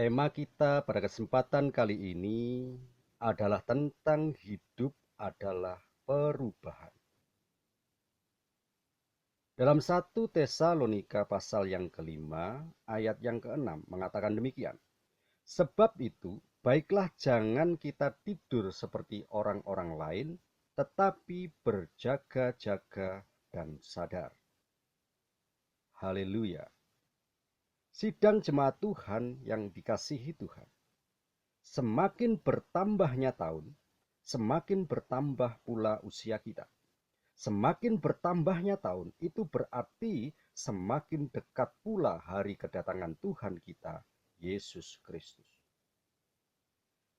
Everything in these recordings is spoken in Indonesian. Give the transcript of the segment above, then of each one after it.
Tema kita pada kesempatan kali ini adalah tentang hidup adalah perubahan. Dalam 1 Tesalonika pasal yang kelima, ayat yang keenam mengatakan demikian. Sebab itu, baiklah jangan kita tidur seperti orang-orang lain, tetapi berjaga-jaga dan sadar. Haleluya. Sidang jemaat Tuhan yang dikasihi Tuhan. Semakin bertambahnya tahun, semakin bertambah pula usia kita. Semakin bertambahnya tahun, itu berarti semakin dekat pula hari kedatangan Tuhan kita, Yesus Kristus.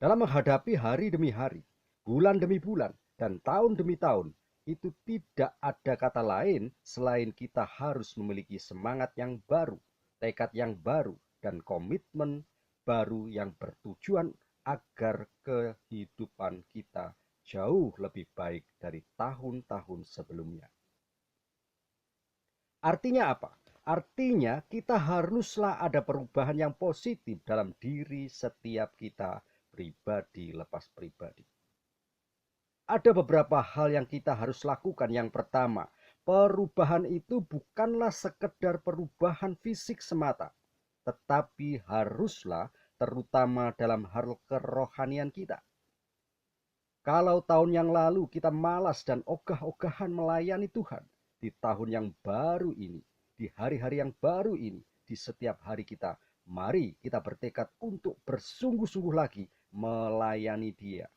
Dalam menghadapi hari demi hari, bulan demi bulan, dan tahun demi tahun, itu tidak ada kata lain selain kita harus memiliki semangat yang baru, tekad yang baru, dan komitmen baru yang bertujuan agar kehidupan kita jauh lebih baik dari tahun-tahun sebelumnya. Artinya apa? Artinya kita haruslah ada perubahan yang positif dalam diri setiap kita pribadi lepas pribadi. Ada beberapa hal yang kita harus lakukan. Yang pertama, perubahan itu bukanlah sekedar perubahan fisik semata, tetapi haruslah terutama dalam hal kerohanian kita. Kalau tahun yang lalu kita malas dan ogah-ogahan melayani Tuhan, di tahun yang baru ini, di hari-hari yang baru ini, di setiap hari kita, mari kita bertekad untuk bersungguh-sungguh lagi melayani Dia.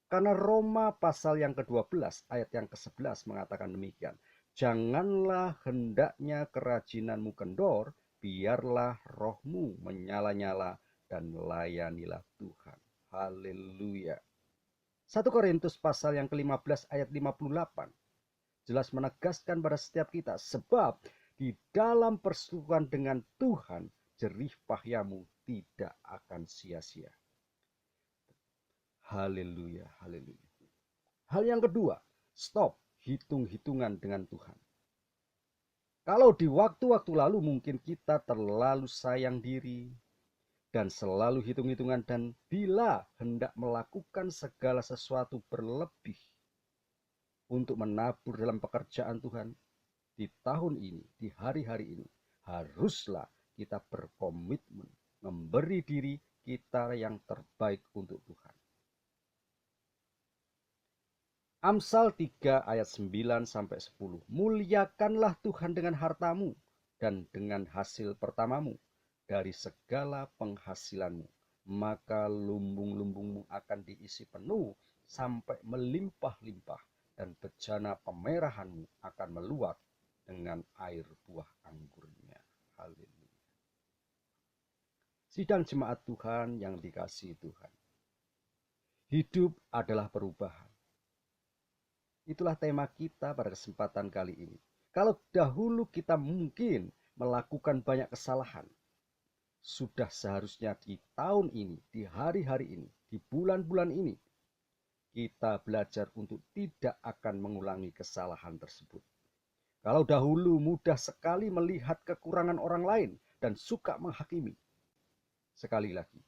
Karena Roma pasal yang ke-12 ayat yang ke-11 mengatakan demikian. Janganlah hendaknya kerajinanmu kendor, biarlah rohmu menyala-nyala dan layanilah Tuhan. Haleluya. 1 Korintus pasal yang ke-15 ayat 58 jelas menegaskan pada setiap kita, sebab di dalam persekutuan dengan Tuhan jerih payahmu tidak akan sia-sia. Haleluya, haleluya. Hal yang kedua, stop hitung-hitungan dengan Tuhan. Kalau di waktu-waktu lalu mungkin kita terlalu sayang diri dan selalu hitung-hitungan, dan bila hendak melakukan segala sesuatu berlebih untuk menabur dalam pekerjaan Tuhan di tahun ini, di hari-hari ini, haruslah kita berkomitmen memberi diri kita yang terbaik untuk Tuhan. Amsal 3 ayat 9-10. Muliakanlah Tuhan dengan hartamu dan dengan hasil pertamamu dari segala penghasilanmu, maka lumbung-lumbungmu akan diisi penuh sampai melimpah-limpah, dan bejana pemerahanmu akan meluap dengan air buah anggurnya. Haleluya. Sidang jemaat Tuhan yang dikasihi Tuhan. Hidup adalah perubahan. Itulah tema kita pada kesempatan kali ini. Kalau dahulu kita mungkin melakukan banyak kesalahan, sudah seharusnya di tahun ini, di hari-hari ini, di bulan-bulan ini, kita belajar untuk tidak akan mengulangi kesalahan tersebut. Kalau dahulu mudah sekali melihat kekurangan orang lain dan suka menghakimi, sekali lagi,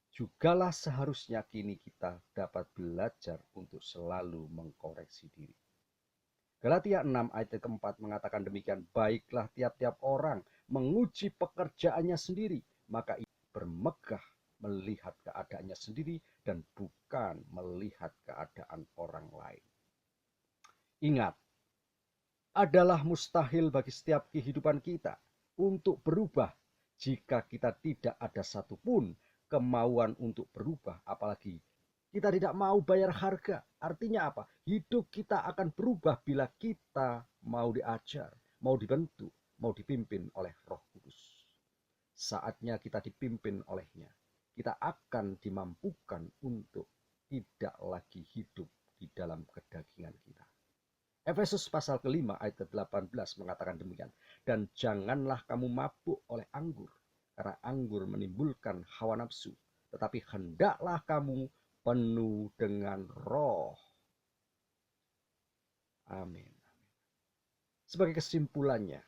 jugalah seharusnya kini kita dapat belajar untuk selalu mengkoreksi diri. Galatia 6 ayat keempat mengatakan demikian. Baiklah tiap-tiap orang menguji pekerjaannya sendiri, maka ia bermegah melihat keadaannya sendiri dan bukan melihat keadaan orang lain. Ingat, adalah mustahil bagi setiap kehidupan kita untuk berubah jika kita tidak ada satupun kemauan untuk berubah, apalagi kita tidak mau bayar harga. Artinya apa? Hidup kita akan berubah bila kita mau diajar, mau dibentuk, mau dipimpin oleh Roh Kudus. Saatnya kita dipimpin olehnya, kita akan dimampukan untuk tidak lagi hidup di dalam kedagingan kita. Efesus pasal kelima ayat ke-18 mengatakan demikian. Dan janganlah kamu mabuk oleh anggur, karena anggur menimbulkan hawa nafsu, tetapi hendaklah kamu penuh dengan Roh. Amin. Sebagai kesimpulannya,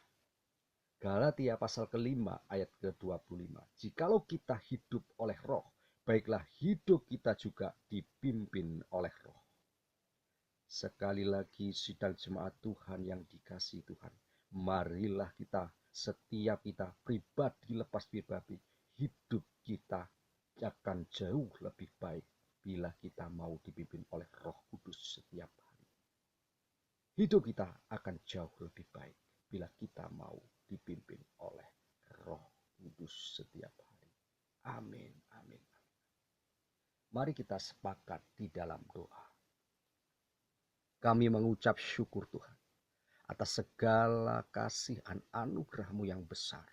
Galatia pasal ke-5 ayat ke-25. Jikalau kita hidup oleh roh, baiklah hidup kita juga dipimpin oleh roh. Sekali lagi sidang jemaat Tuhan yang dikasihi Tuhan, marilah setiap kita pribadi lepas pribadi, hidup kita akan jauh lebih baik bila kita mau dipimpin oleh Roh Kudus setiap hari. Hidup kita akan jauh lebih baik bila kita mau dipimpin oleh Roh Kudus setiap hari. Amin, amin. Mari kita sepakat di dalam doa. Kami mengucap syukur Tuhan atas segala kasih dan anugerah-Mu yang besar.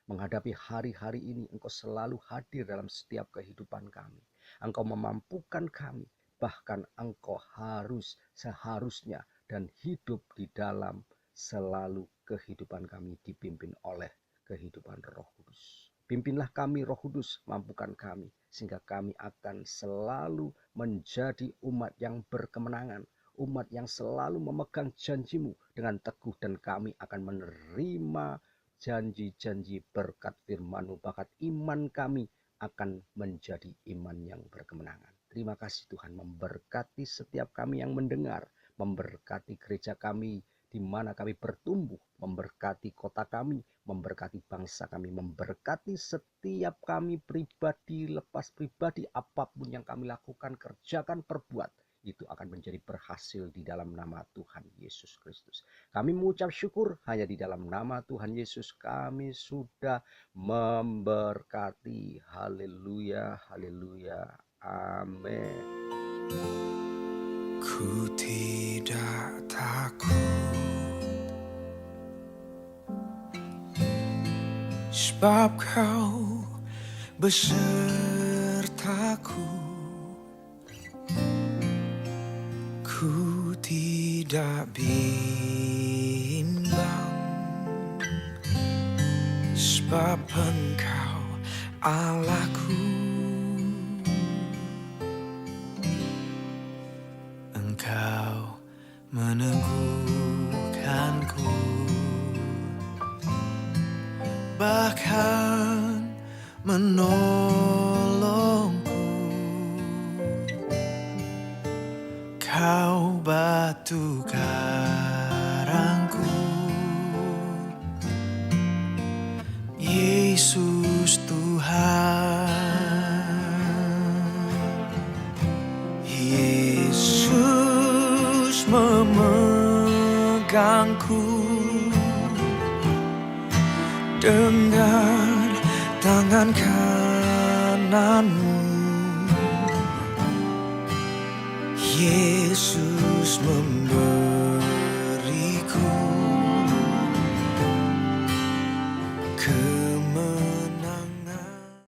Menghadapi hari-hari ini, Engkau selalu hadir dalam setiap kehidupan kami. Engkau memampukan kami, bahkan Engkau seharusnya dan hidup di dalam selalu kehidupan kami dipimpin oleh kehidupan Roh Kudus. Pimpinlah kami Roh Kudus, mampukan kami, sehingga kami akan selalu menjadi umat yang berkemenangan, umat yang selalu memegang janji-Mu dengan teguh, dan kami akan menerima janji-janji berkat firman-Mu, bahkan iman kami akan menjadi iman yang berkemenangan. Terima kasih Tuhan, memberkati setiap kami yang mendengar, memberkati gereja kami di mana kami bertumbuh, memberkati kota kami, memberkati bangsa kami, memberkati setiap kami pribadi, lepas pribadi, apapun yang kami lakukan, kerjakan, perbuat, itu akan menjadi berhasil di dalam nama Tuhan Yesus Kristus. Kami mengucap syukur hanya di dalam nama Tuhan Yesus kami sudah memberkati. Haleluya, haleluya, amin. Ku tidak takut, sebab Kau besertaku. Ku tidak bimbang, sebab Engkau Allahku. Engkau meneguhkanku, bahkan menolongku. Kau batu karangku, Yesus Tuhan. Yesus memegangku dengan tangan kanan-Mu. Yesus memberiku